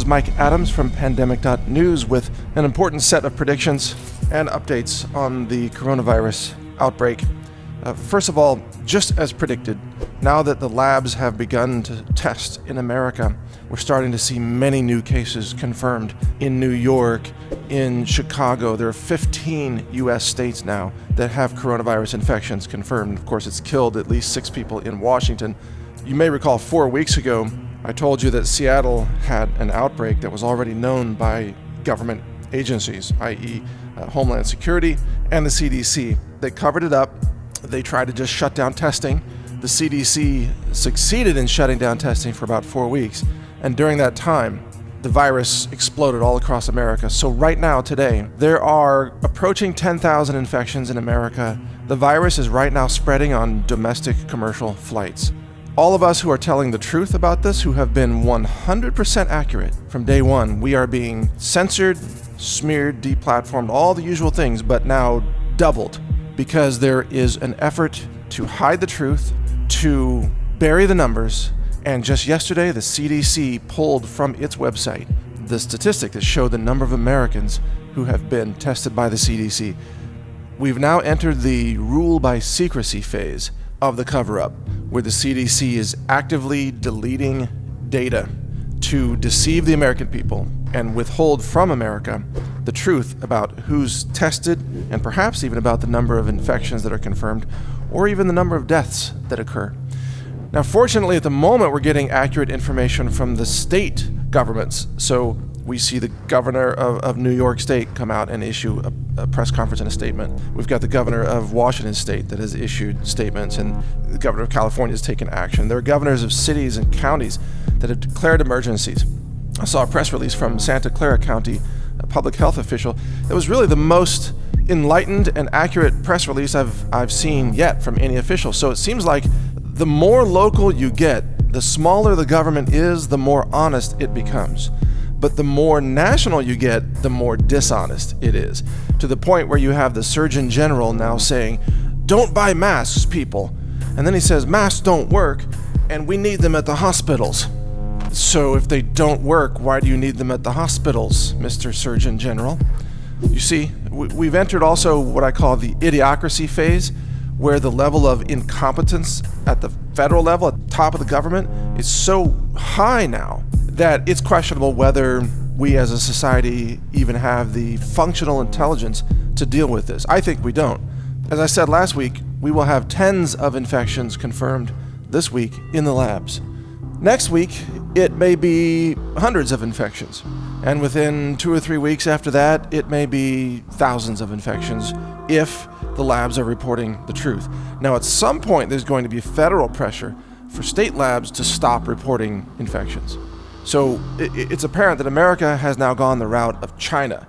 is Mike Adams from Pandemic.News with an important set of predictions and updates on the coronavirus outbreak. First of all, just as predicted, now that the labs have begun to test in America, we're starting to see many new cases confirmed in New York, in Chicago. There are 15 U.S. states now that have coronavirus infections confirmed. Of course, it's killed at least 6 people in Washington. You may recall 4 weeks ago, I told you that Seattle had an outbreak that was already known by government agencies, i.e. Homeland Security and the CDC. They covered it up. They tried to just shut down testing. The CDC succeeded in shutting down testing for about 4 weeks. And during that time, the virus exploded all across America. So right now, today, there are approaching 10,000 infections in America. The virus is right now spreading on domestic commercial flights. All of us who are telling the truth about this, who have been 100% accurate from day one, we are being censored, smeared, deplatformed, all the usual things, but now doubled because there is an effort to hide the truth, to bury the numbers. And just yesterday, the CDC pulled from its website the statistic that showed the number of Americans who have been tested by the CDC. We've now entered the rule by secrecy phase of the cover-up, where the CDC is actively deleting data to deceive the American people and withhold from America the truth about who's tested and perhaps even about the number of infections that are confirmed or even the number of deaths that occur. Now, fortunately, at the moment, we're getting accurate information from the state governments. So we see the governor of New York State come out and issue a press conference and a statement. We've got the governor of Washington State that has issued statements, and the governor of California has taken action. There are governors of cities and counties that have declared emergencies. I saw a press release from Santa Clara County, a public health official, that was really the most enlightened and accurate press release I've seen yet from any official. So it seems like the more local you get, the smaller the government is, the more honest it becomes. But the more national you get, the more dishonest it is, to the point where you have the Surgeon General now saying, "Don't buy masks, people." And then he says, "Masks don't work, and we need them at the hospitals." So if they don't work, why do you need them at the hospitals, Mr. Surgeon General? You see, we've entered also what I call the idiocracy phase, where the level of incompetence at the federal level, at the top of the government, is so high now that it's questionable whether we as a society even have the functional intelligence to deal with this. I think we don't. As I said last week, we will have tens of infections confirmed this week in the labs. Next week, it may be hundreds of infections. And within 2 or 3 weeks after that, it may be thousands of infections if the labs are reporting the truth. Now, at some point, there's going to be federal pressure for state labs to stop reporting infections. So it's apparent that America has now gone the route of China.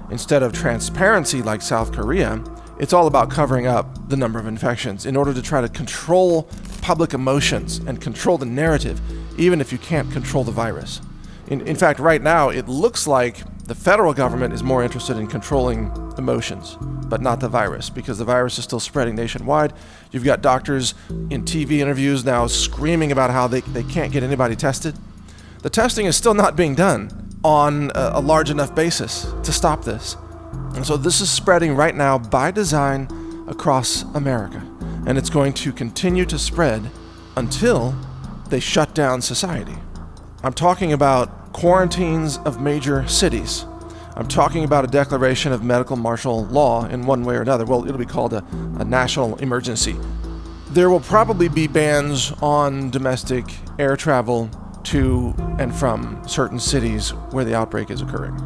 Instead of transparency like South Korea, it's all about covering up the number of infections in order to try to control public emotions and control the narrative, even if you can't control the virus. In fact, right now, it looks like the federal government is more interested in controlling emotions, but not the virus, because the virus is still spreading nationwide. You've got doctors in TV interviews now screaming about how they can't get anybody tested. The testing is still not being done on a large enough basis to stop this. And so this is spreading right now by design across America. And it's going to continue to spread until they shut down society. I'm talking about quarantines of major cities. I'm talking about a declaration of medical martial law in one way or another. Well, it'll be called a national emergency. There will probably be bans on domestic air travel to and from certain cities where the outbreak is occurring.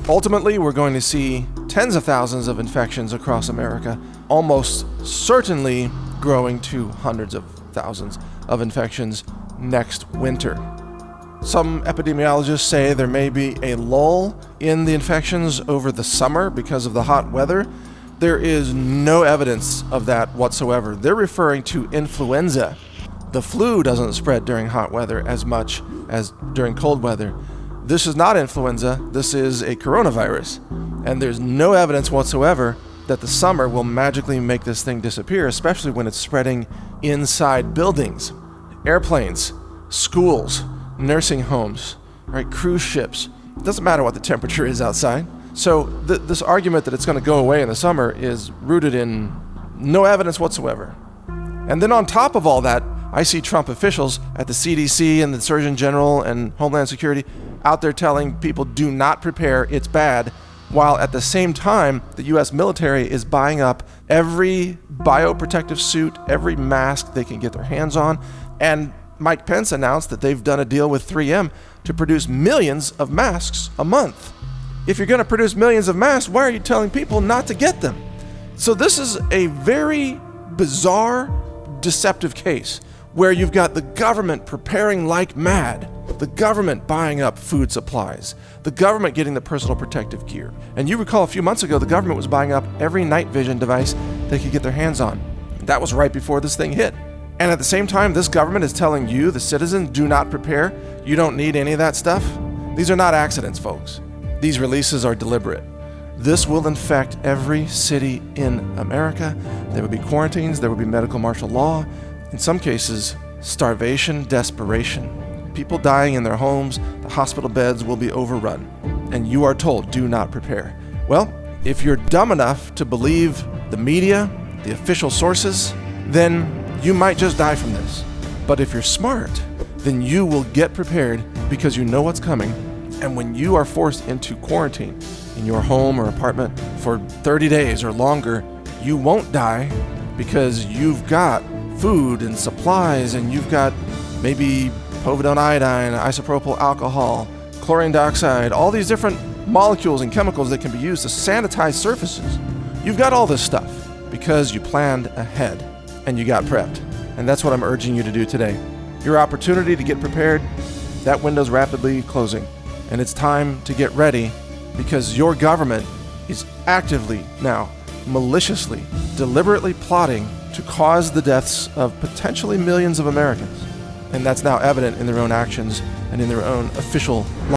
Ultimately, we're going to see tens of thousands of infections across America, almost certainly growing to hundreds of thousands of infections next winter. Some epidemiologists say there may be a lull in the infections over the summer because of the hot weather. There is no evidence of that whatsoever. They're referring to influenza. The flu doesn't spread during hot weather as much as during cold weather. This is not influenza, this is a coronavirus. And there's no evidence whatsoever that the summer will magically make this thing disappear, especially when it's spreading inside buildings, airplanes, schools, nursing homes, right? Cruise ships. It doesn't matter what the temperature is outside. So this argument that it's going to go away in the summer is rooted in no evidence whatsoever. And then on top of all that, I see Trump officials at the CDC and the Surgeon General and Homeland Security out there telling people do not prepare, it's bad, while at the same time, the US military is buying up every bioprotective suit, every mask they can get their hands on. And Mike Pence announced that they've done a deal with 3M to produce millions of masks a month. If you're going to produce millions of masks, why are you telling people not to get them? So this is a very bizarre, deceptive case where you've got the government preparing like mad, the government buying up food supplies, the government getting the personal protective gear. And you recall a few months ago, the government was buying up every night vision device they could get their hands on. That was right before this thing hit. And at the same time, this government is telling you, the citizens, do not prepare. You don't need any of that stuff. These are not accidents, folks. These releases are deliberate. This will infect every city in America. There will be quarantines, there will be medical martial law. In some cases, starvation, desperation. People dying in their homes, the hospital beds will be overrun. And you are told, do not prepare. Well, if you're dumb enough to believe the media, the official sources, then you might just die from this. But if you're smart, then you will get prepared because you know what's coming. And when you are forced into quarantine in your home or apartment for 30 days or longer, you won't die because you've got food and supplies, and you've got maybe povidone iodine, isopropyl alcohol, chlorine dioxide, all these different molecules and chemicals that can be used to sanitize surfaces. You've got all this stuff because you planned ahead and you got prepped. And that's what I'm urging you to do today. Your opportunity to get prepared, that window's rapidly closing. And it's time to get ready because your government is actively now, maliciously, deliberately plotting to cause the deaths of potentially millions of Americans. And that's now evident in their own actions and in their own official